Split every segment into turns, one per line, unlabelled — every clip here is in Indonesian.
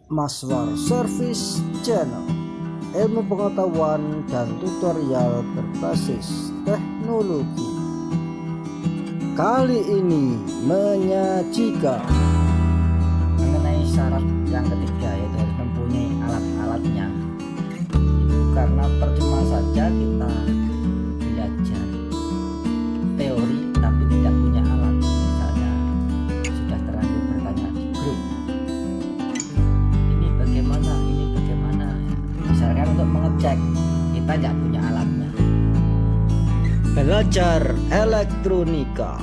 Maswar Service Channel, ilmu pengetahuan dan tutorial berbasis teknologi. Kali ini menyajikan mengenai syarat yang ketiga, yaitu harus mempunyai alat-alatnya. Itu karena percuma saja kita belajar teori tapi tidak punya alat. Misalnya sudah terlanjur bertanya di grup, ini bagaimana, misalkan untuk mengecek, kita tidak punya alatnya. Belajar elektronika.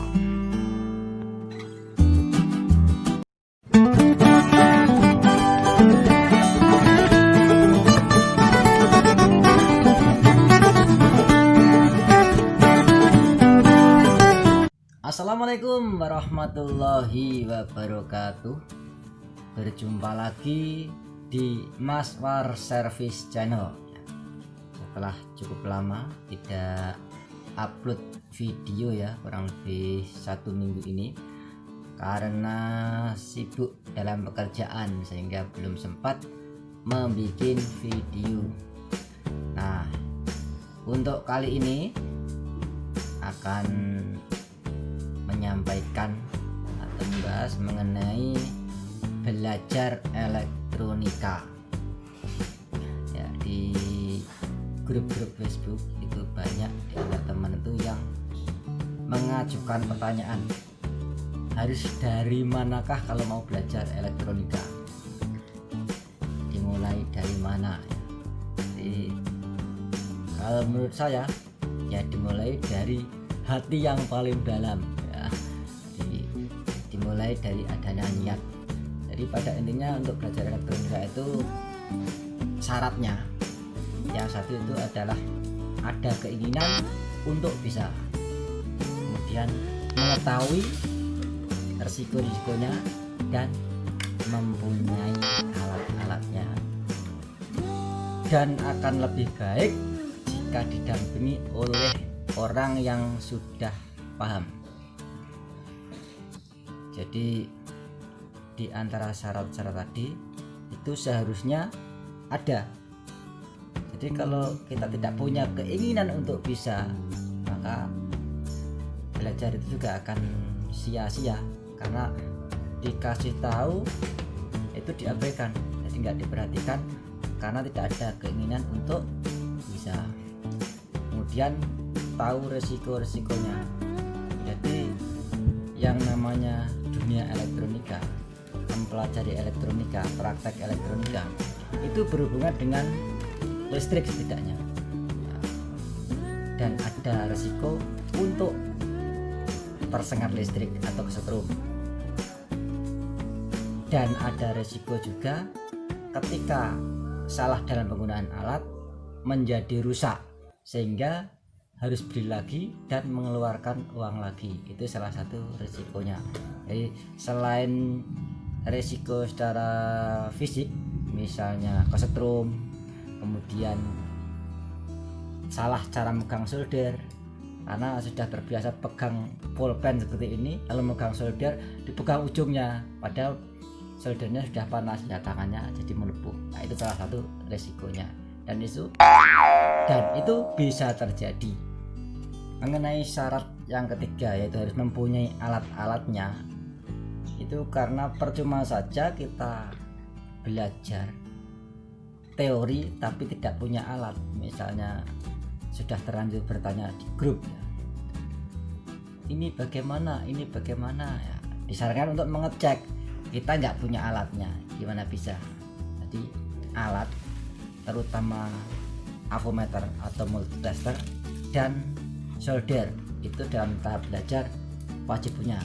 Assalamualaikum warahmatullahi wabarakatuh. Berjumpa lagi di Maswar Service Channel. Setelah cukup lama tidak upload video ya, kurang lebih 1 minggu ini, karena sibuk dalam pekerjaan sehingga belum sempat membuat video. Nah, untuk kali ini akan menyampaikan atau membahas mengenai belajar elektronika ya. Di grup-grup Facebook itu banyak di antara teman itu yang mengajukan pertanyaan, harus dari manakah kalau mau belajar elektronika, dimulai dari mana ya. Jadi kalau menurut saya ya dimulai dari hati yang paling dalam ya. Dimulai dari adanya niat. Jadi pada intinya untuk belajar elektronika itu syaratnya yang satu itu adalah ada keinginan untuk bisa, kemudian mengetahui risiko-risikonya dan mempunyai alat-alatnya. Dan akan lebih baik jika didampingi oleh orang yang sudah paham. Jadi di antara syarat-syarat tadi itu seharusnya ada. Jadi kalau kita tidak punya keinginan untuk bisa, maka belajar itu juga akan sia-sia, karena dikasih tahu itu diabaikan, jadi nggak diperhatikan karena tidak ada keinginan untuk bisa. Kemudian tahu resiko-resikonya. Jadi yang namanya dunia elektronika, mempelajari elektronika, praktek elektronika itu berhubungan dengan listrik setidaknya, dan ada resiko untuk tersengat listrik atau kesetrum, dan ada resiko juga ketika salah dalam penggunaan alat menjadi rusak sehingga harus beli lagi dan mengeluarkan uang lagi. Itu salah satu resikonya. Jadi selain resiko secara fisik, misalnya kesetrum, kemudian salah cara megang solder, karena sudah terbiasa pegang pulpen seperti ini, lalu megang solder dipegang ujungnya, padahal soldernya sudah panas ya, tangannya jadi melepuh. Nah, itu salah satu resikonya, dan itu bisa terjadi. Mengenai syarat yang ketiga, yaitu harus mempunyai alat-alatnya, itu karena percuma saja kita belajar teori tapi tidak punya alat. Misalnya sudah terlanjur bertanya di grup ya, ini bagaimana ya, disarankan untuk mengecek, kita nggak punya alatnya, gimana bisa. Jadi alat terutama avometer atau multitester dan solder itu dalam tahap belajar wajib punya,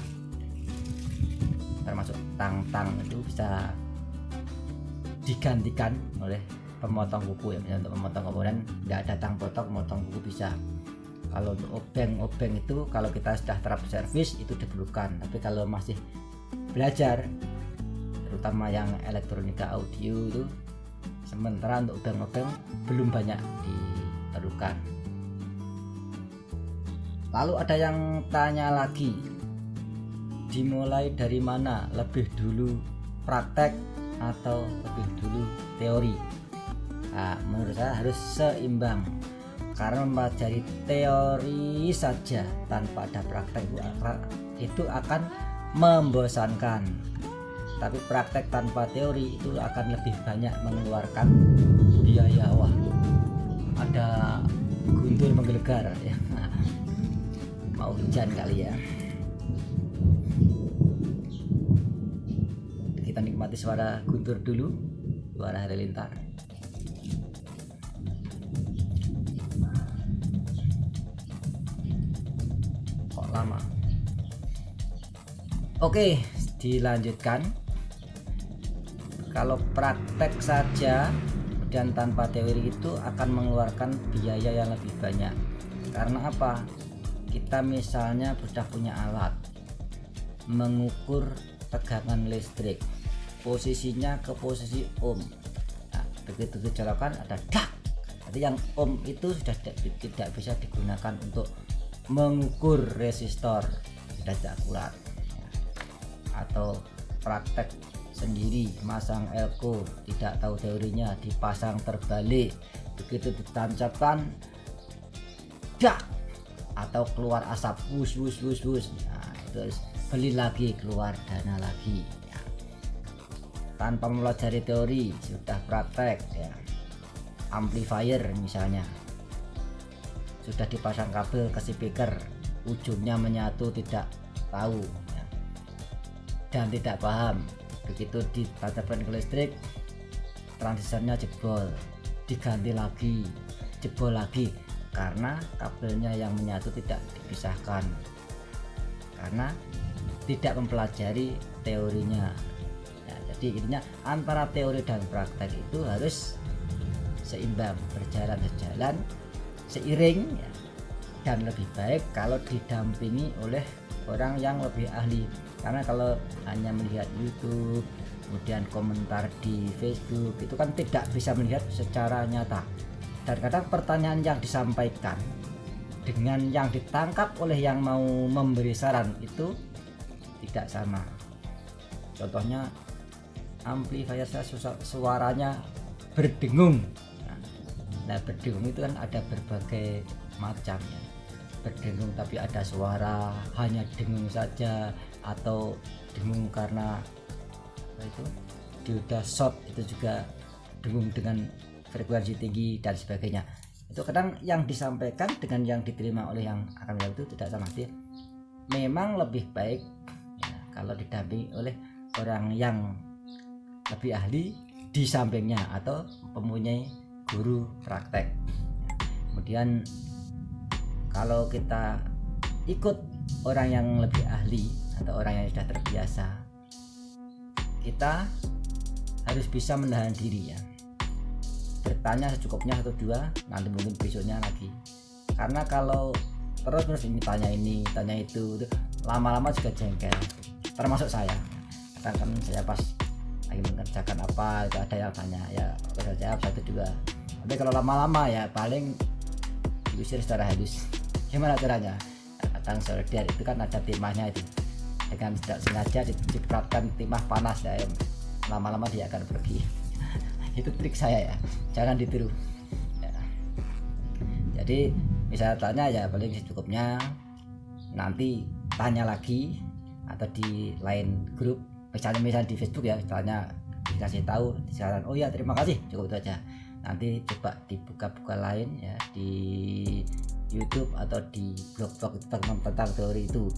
termasuk tang-tang itu bisa digantikan oleh pemotong kuku ya, misalnya untuk memotong komponen nggak ada tang potong, memotong kuku bisa. Kalau untuk obeng itu kalau kita sudah terap servis itu diperlukan, tapi kalau masih belajar terutama yang elektronika audio itu sementara untuk obeng-obeng belum banyak diperlukan. Lalu ada yang tanya lagi, dimulai dari mana, lebih dulu praktek atau lebih dulu teori. Nah, menurut saya harus seimbang, karena mempelajari teori saja tanpa ada praktek itu akan membosankan. Tapi praktek tanpa teori itu akan lebih banyak mengeluarkan biaya. Wah, ada guntur menggelegar ya. Mau hujan kali ya. Kita nikmati suara guntur dulu, suara halilintar. Kok lama? Oke, dilanjutkan. Kalau praktek saja dan tanpa teori itu akan mengeluarkan biaya yang lebih banyak. Karena apa? Kita misalnya sudah punya alat mengukur tegangan listrik, posisinya ke posisi ohm. Nah, begitu dijolokan ada dak. Jadi yang ohm itu sudah tidak bisa digunakan untuk mengukur resistor, sudah tidak akurat. Atau praktek sendiri masang elko, tidak tahu teorinya, dipasang terbalik, begitu ditancapkan dak, atau keluar asap wus. Nah, itu beli lagi, keluar dana lagi ya. Tanpa mempelajari teori, sudah praktek ya. Amplifier misalnya sudah dipasang kabel ke speaker, ujungnya menyatu, tidak tahu ya, dan tidak paham. Begitu ditancapkan ke listrik, transistornya jebol, diganti lagi, jebol lagi, karena kabelnya yang menyatu tidak dipisahkan, karena tidak mempelajari teorinya ya. Jadi intinya antara teori dan praktek itu harus seimbang, berjalan sejalan, seiring ya. Dan lebih baik kalau didampingi oleh orang yang lebih ahli, karena kalau hanya melihat YouTube, kemudian komentar di Facebook, itu kan tidak bisa melihat secara nyata. Dan kadang pertanyaan yang disampaikan dengan yang ditangkap oleh yang mau memberi saran itu tidak sama. Contohnya amplifier saya suaranya berdengung. Nah, berdengung itu kan ada berbagai macam ya. Berdengung tapi ada suara, hanya dengung saja, atau dengung karena itu dioda short, itu juga dengung dengan frekuensi tinggi dan sebagainya. Itu kadang yang disampaikan dengan yang diterima oleh yang akan menjawab itu tidak sama. Dia memang lebih baik ya, kalau didampingi oleh orang yang lebih ahli di sampingnya atau mempunyai guru praktek. Kemudian kalau kita ikut orang yang lebih ahli atau orang yang sudah terbiasa, kita harus bisa menahan diri ya. Bertanya secukupnya 1-2, nanti mungkin besoknya lagi. Karena kalau terus ini tanya itu, lama-lama juga jengkel. Termasuk saya. Kadang saya pas lagi mengerjakan apa, itu ada yang tanya ya, saya jawab 1-2. Tapi kalau lama-lama ya paling diusir secara halus. Gimana caranya? Kadang solder itu kan ada timahnya itu, dengan tidak sengaja dicipratkan timah panas ya, lama-lama dia akan pergi. Itu trik saya ya, jangan ditiru ya. Jadi bisa tanya ya paling secukupnya, nanti tanya lagi atau di lain grup, misalnya di Facebook ya, tanya, dikasih tahu saran, oh ya terima kasih, cukup itu aja. Nanti coba dibuka-buka lain ya, di YouTube atau di blog-blog tentang teori itu.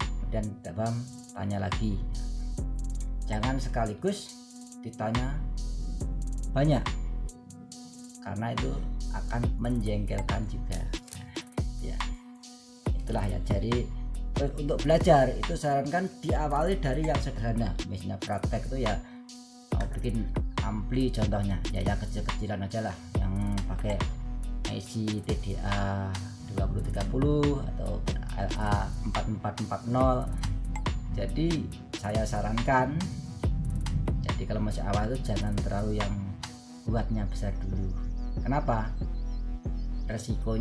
Kemudian tidak paham, tanya lagi. Jangan sekaligus ditanya banyak, karena itu akan menjengkelkan juga ya. Itulah ya. Jadi untuk belajar itu sarankan diawali dari yang sederhana. Misalnya praktek itu ya, mau bikin ampli contohnya ya, yang kecil-kecilan aja lah, yang pakai IC TDA 2030 atau LA 4440. Jadi saya sarankan, jadi kalau masih awal itu jangan terlalu yang buatnya besar dulu. Kenapa? Resiko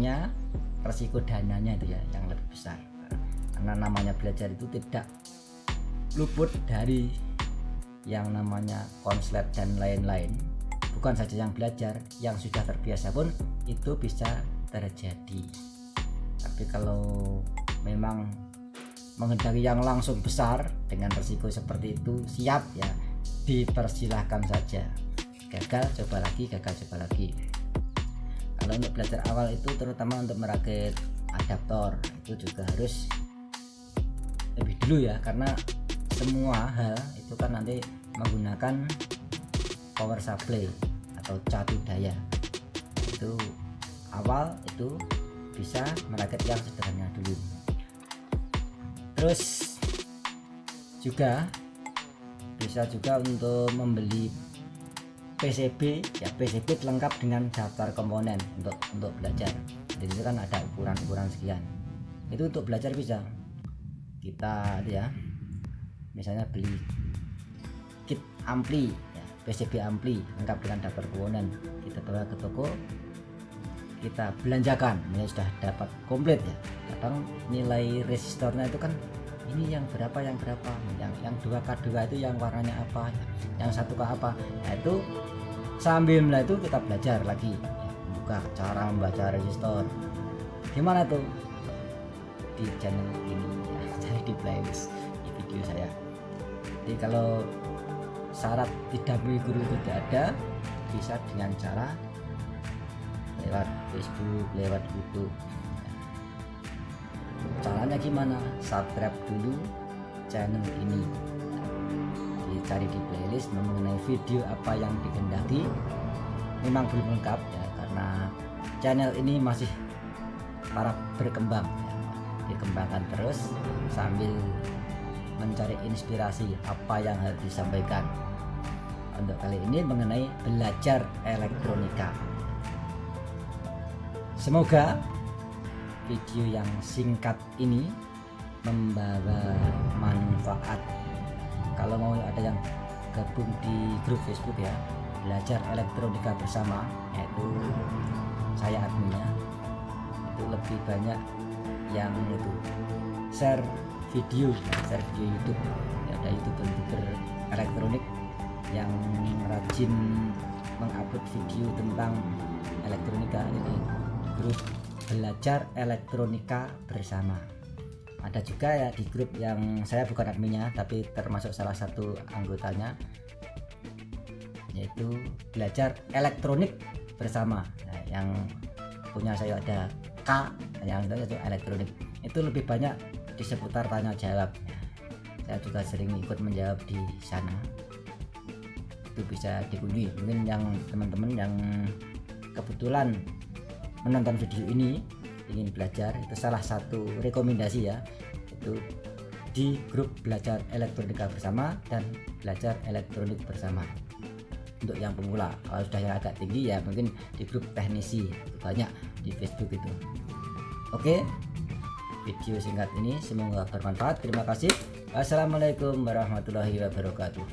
dananya itu ya yang lebih besar. Karena namanya belajar itu tidak luput dari yang namanya konslet dan lain-lain. Bukan saja yang belajar, yang sudah terbiasa pun itu bisa terjadi. Tapi kalau memang menghendaki yang langsung besar dengan resiko seperti itu, siap ya, dipersilahkan saja. Gagal coba lagi, gagal coba lagi. Kalau untuk belajar awal itu terutama untuk merakit adaptor itu juga harus lebih dulu ya, karena semua hal itu kan nanti menggunakan power supply atau catu daya. Itu awal itu bisa merakit yang sederhana dulu. Terus juga bisa juga untuk membeli PCB ya, PCB lengkap dengan daftar komponen untuk belajar. Jadi itu kan ada ukuran sekian. Itu untuk belajar bisa kita ya, misalnya beli kit ampli ya, PCB ampli lengkap dengan daftar komponen, kita bawa ke toko, kita belanjakan, ini sudah dapat komplit ya. Kadang nilai resistornya itu kan ini yang berapa, yang 2K2 itu yang warnanya apa, yang 1K apa. Nah itu sambil itu kita belajar lagi ya, buka cara membaca resistor. Gimana tuh? Di channel ini ya, cari di playlist di video saya. Jadi kalau syarat didampingi guru tidak ada, bisa dengan cara lewat Facebook, lewat YouTube. Caranya gimana? Subscribe dulu channel ini, dicari di playlist mengenai video apa yang dikehendaki. Memang belum lengkap ya, karena channel ini masih para berkembang ya. Dikembangkan terus sambil mencari inspirasi apa yang harus disampaikan. Untuk kali ini mengenai belajar elektronika. Semoga video yang singkat ini membawa manfaat. Kalau mau ada yang gabung di grup Facebook ya, belajar elektronika bersama, yaitu saya adminnya, itu lebih banyak yang itu share video YouTube ya, ada YouTuber elektronik yang rajin mengupload video tentang elektronika. Ini grup belajar elektronika bersama. Ada juga ya di grup yang saya bukan adminnya tapi termasuk salah satu anggotanya, yaitu belajar elektronik bersama. Nah, yang punya saya ada K, yang itu elektronik. Itu lebih banyak di seputar tanya jawab. Saya juga sering ikut menjawab di sana. Itu bisa dikunjungi. Mungkin yang teman-teman yang kebetulan menonton video ini ingin belajar, itu salah satu rekomendasi ya, itu di grup belajar elektronika bersama dan belajar elektronik bersama. Untuk yang pemula, kalau sudah yang agak tinggi ya mungkin di grup teknisi, banyak di Facebook itu. Oke, video singkat ini semoga bermanfaat. Terima kasih. Assalamualaikum warahmatullahi wabarakatuh.